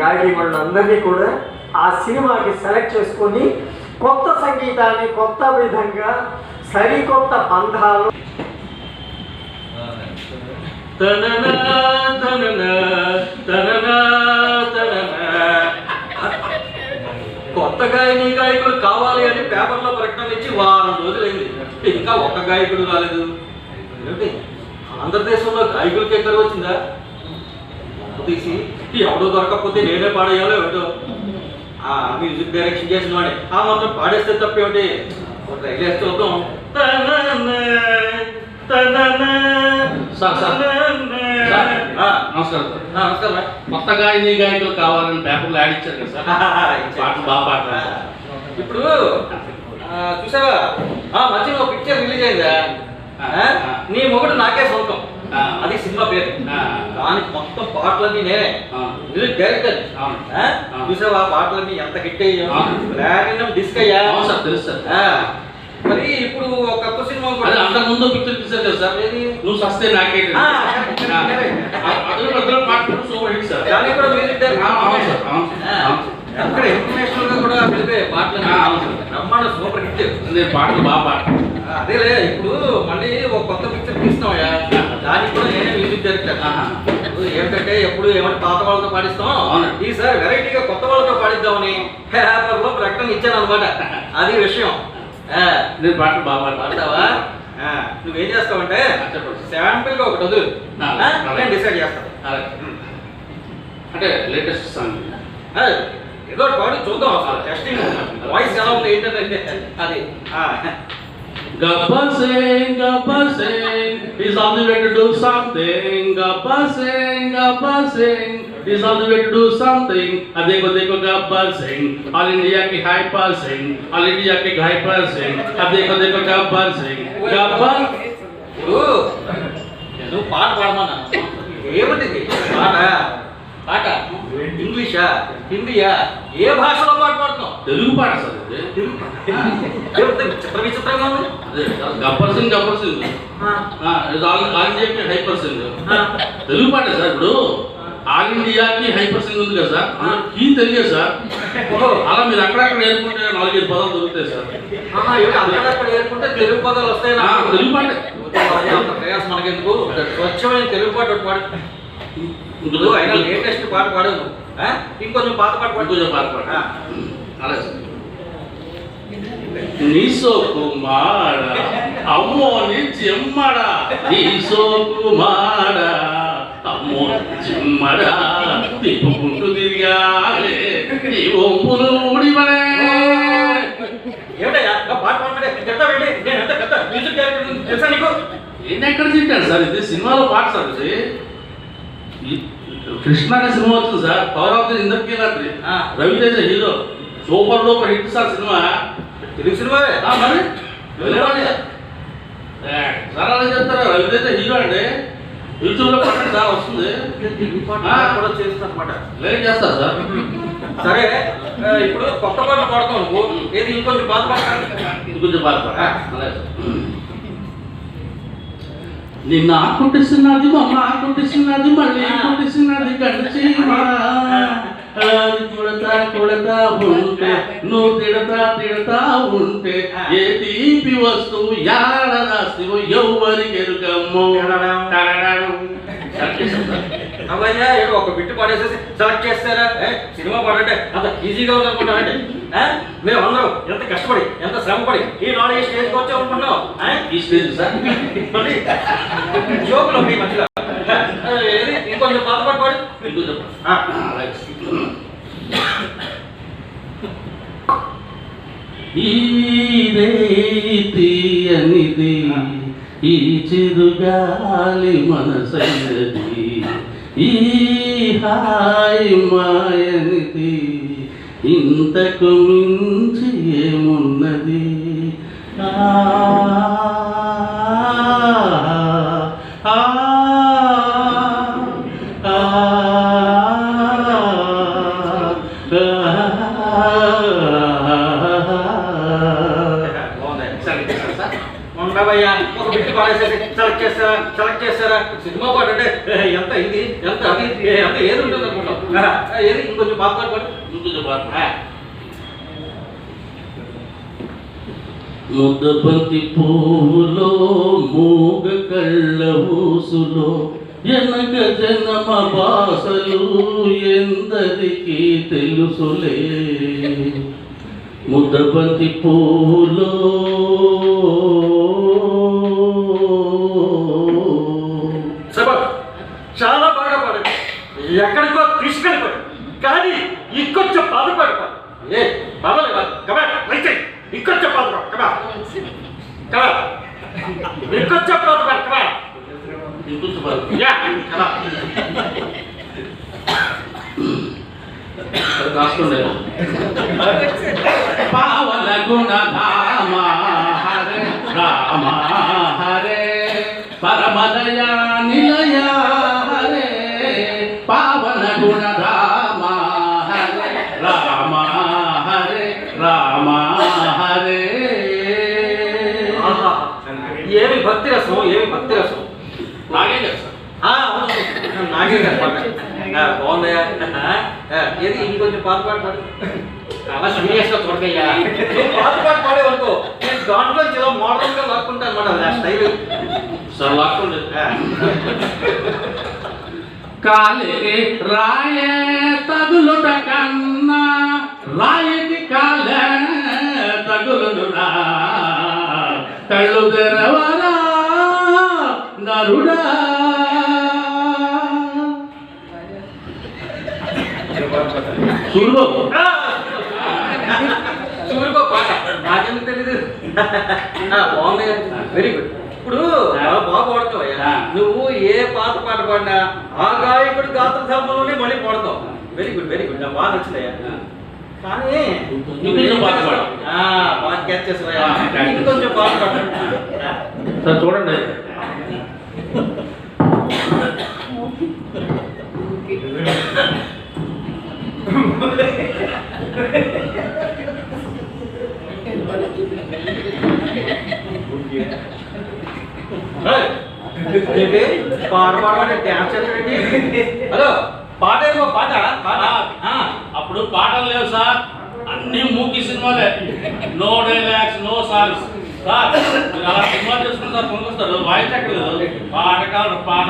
గాయకులందరినీ కూడా ఆ సినిమాకి సెలెక్ట్ చేసుకొని కొత్త సంగీతాన్ని కొత్త విధంగా సరికొత్త పంధాలు కొత్త గాయకులు కావాలి అని పేపర్లో ప్రకటన ఇచ్చి వారం రోజులైంది, ఇంకా ఒక్క గాయకుడు రాలేదు. ఆంధ్రదేశంలో గాయకులకి ఎక్కడ వచ్చిందా? తీసి ఎవడో దొరకకపోతే నేనే పాడేయాలో ఏమిటో. ఆ మ్యూజిక్ డైరెక్షన్ చేసిన వాడే ఆ మాత్రం పాడేస్తే తప్పేమిటి? ట్రై చేసి చూద్దాం. నమస్కారం. కొత్త గాయకులు కావాలని పేపర్లో యాడ్ ఇచ్చారు కదా సార్, పాటలు బాగా పాడతారు. ఇప్పుడు చూసావా మధ్యలో పిక్చర్ రిలీజ్ అయిందా? నీ మొగుడు నాకే సొంతం, అది సినిమా పేరు. దానికి మొత్తం పాటలన్నీ నేనే మ్యూజిక్ డైరెక్టర్. చూసావా పాటలన్నీ ఎంత హిట్ అయ్యా, ప్లాటినం డిస్క్ అయ్యా. తెలుసు. మరి ఇప్పుడు ఒక కొత్త సినిమా అంత ముందు పిక్చర్ తీసారు కదా సార్, నువ్వు సస్తే నాకే సూపర్ హిట్ సార్. దానికి కూడా మ్యూజిక్ డైరెక్టర్ అక్కడ ఇంటర్నేషనల్ గా కూడా వెళ్ళిపోయే పాటలు బ్రహ్మాండ సూపర్ హిట్. నేను పాటలు బాగా పాడతాను. అదేలే ఇప్పుడు మళ్ళీ ఒక కొత్త పిక్చర్ తీస్తున్నావా, దానికి కూడా నేనే మ్యూజిక్ డైరెక్టర్. ఏమిటంటే ఎప్పుడు ఏమంటే పాత వాళ్ళతో పాడిస్తాం, ఈసారి వెరైటీగా కొత్త వాళ్ళతో పాడిద్దామని పేపర్లో ప్రకటన ఇచ్చాను అనమాట. అది విషయం. నేను పాటలు బాగా పాడతావా? నువ్వేం చేస్తావంటే శాంపిల్ గా ఒకటి వదులు, నేను డిసైడ్ చేస్తాను. అంటే లేటెస్ట్ సాంగ్ ఏదో పాడు చూద్దాం, అసలు టెస్టింగ్ వాయిస్ ఎలా ఉంది ఏంటంటే అది. Gabba sing, is on the way to do something. Gabba sing, is on the way to do something. Adeko Gabba sing, all India ki hyper sing, all India ki hyper sing. Adeko Gabba sing, Gabba. నువ్వు పాట పాడమన్నా ఏమిటి పాట? పాట ఇంగ్లీషా హిందీయా ఏ భాషలో పాట పాడుతున్నావు? తెలుగు పాట sir. చిత్ర విచిత్రంగా ఉంది. గబ్బర్ సింగ్ హైపర్ సింగ్ తెలుగు పాట సార్. ఇప్పుడు ఆల్ ఇండియాకి హైపర్ సింగ్ ఉంది కదా సార్, ఈ తెలుగే సార్. అలా మీరు అక్కడక్కడ ఏర్పడితే 4-5 పదాలు దొరుకుతాయి సార్. అక్కడక్కడ ఏర్పడితే తెలుగు పదాలు వస్తాయి. తెలుగు పాట ప్రయాసం మనకెందుకు, స్వచ్ఛమైన తెలుగు పాట పాడు. అయినా లేటెస్ట్ పాట పాడు, ఇంకొంచెం పాత పాట పాడు. కొంచెం పాట పాడు. అలాగే సార్. నీ సోకు మాడ అమ్మో నీ చెమ్మడ, నీ సోకు మాడ అమ్మో చెమ్మడ, తిప్పుకుంటూ తిరిగాలే నీ ఒంపులు ఊడిమనే. ఏమిటయ్యా పాట పాడమంటే నేను ఎంత పెద్ద మ్యూజిక్ డైరెక్టర్ తెలుసా నీకు? నేను ఎక్కడ చెప్పాను సార్, ఇది సినిమాలో పాట సార్. ఇది కృష్ణ అనే సినిమా వచ్చింది sir, power of the Indrakeeladri, Raviteja hero, super duper hit sir cinema. Telugu cinema మరి సార్ అలా చెప్తారా? రవితేజ హీరో అండి, యూట్యూబ్ లో పట్టండి సార్ వస్తుంది. కూడా చేస్తా అనమాట. లేదు చేస్తా సార్. సరే ఇప్పుడు కొత్త పాటలు పాడతావు నువ్వు, ఏది ఇంకొంచెం పాత పాట? ఇంకొంచెం పాత పాట. అలాగే నిన్న కొట్టేసినది మమ్మ కొట్టేసినది మళ్ళీ కొట్టేసినది గడిచి కొడతా ఉంటే నువ్వు తిడతా ఉంటే ఏ తీపి వస్తువు యాడ రాస్తావు ఎవరికి ఎరుకమ్మో. అవయ్యా ఏదో ఒక బిట్టు పాడేసేసి సెలెక్ట్ చేస్తారా? సినిమా పాడంటే అంత ఈజీగా ఉందనుకుంటామంటే మేము అందరం ఎంత కష్టపడి ఎంత శ్రమపడి ఈ నాలుగు స్టేజ్కి వచ్చాం అనుకున్నాం. ఈ స్టేజ్ సార్ జోకులు మీ మధ్యలో ఏది ఇంకొంచెం పాత పాట పాడు. ఈ రీతి అనిది ఈ చిరుగాలి మనసైనది, ఈ హాయి మాయనిది ఇంతకు మించి ఏమున్నది. ఉండవయ్యా ఒక బిట్టు పాడేసేసి సెలెక్ట్ చేస్తారా సినిమా పాట అంటే ఎంత ఇది ఎంత అది ఎంత ఏది ఉంటుంది అనుకుంటాం ఏది ఇంకొంచెం పాత పాట పాడు ఇంకొంచెం పాట ముద్దబంతి పువ్వులో మూగ కళ్ళ ఊసులో ఎనక జన్మ భాషలు ఎందరికి తెలుసులే ముద్దబంతి పువ్వులో చాలా బాగా పాడాడు ఎక్కడికో తీసుకెళ్ళిపోయాడు కానీ ఇంకొంచెం బాధపడి ఏ బాధలే కమా అయితే ఇంకొంచెం బాధపడు కమా కమా ఇంకొంచెం బాధపడు కమా ఇంకొంచెం బాధ యా కమా రాసుకోండి పావన గుణధామ హరే రామ హరే పరమదయ నిలయ హరే పావన గుణధామ హరే రామ హరే రామ హరే ఏమి భక్తి రసం నాగే సార్ నాగే బాగుందయ్యా ఏది ఇంకొంచెం పాత పాట పాడు చాలా సీరియస్ గా చూడకయ్యా పాత పాట పాడేవనుకో నేను దాంట్లో చాలా మోడర్న్ గా లాక్కుంటా అనమాట అది ఆ స్టైల్ సార్ లాక్కోండి కాలికి రాయే తగులుట కన్నా రాయికి కాలే తగులునురా కళ్ళు తెరవరా నరుడా చూడు చూడుకో పాట నాకెందుకు తెలీదు బాగుంది వెరీ గుడ్ ఇప్పుడు బాగా పాడుతావయ్యా నువ్వు ఏ పాత పాట పాడినా ఆ గాయకుడు గాత్ర ధర్మంలోనే మళ్ళీ పాడతావు వెరీ గుడ్ నాకు బాగా నచ్చిందయ్యా కానీ బాగా క్యాచ్ చేసావయ్యా ఇంకొంచెం పాట పాడు సార్ చూడండి పాట పాడమంటే డ్యాన్స్ చేస్తాడండి హలో పాట ఏమో పాట అప్పుడు పాటలు లేవు సార్ అన్ని మూకీ సినిమాలే no dialogues no songs sir అలా సినిమా చేసుకుని సార్ కొనుక్కొస్తారు వాయిస్ ఎక్కలేదు పాట కాదు పాట